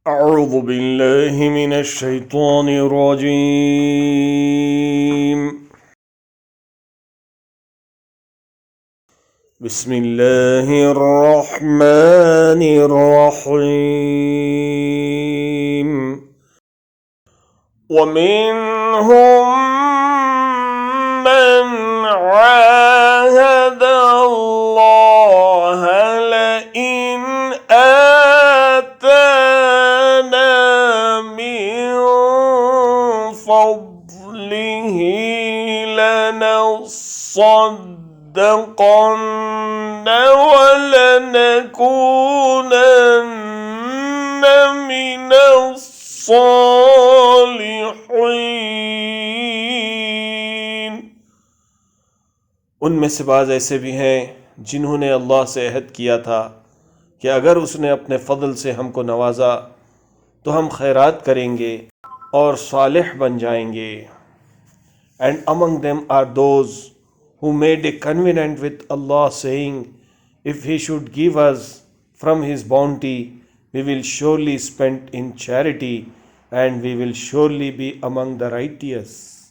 أعوذ بالله من الشيطان الرجيم. بسم الله الرحمن الرحيم. ومنهم من عاهد الله لئن آتانا من فضله لنصدقن ولنكونن من الصالحين. उनमें से बाज़ ऐसे भी हैं जिन्होंने अल्लाह से अहद किया था कि अगर उसने अपने फ़ضल से हमको नवाजा तो हम खैरात करेंगे और सालिह बन जाएंगे. And among them are those who made a covenant with Allah, saying, if He should give us from His bounty, we will surely spend in charity, and we will surely be among the righteous.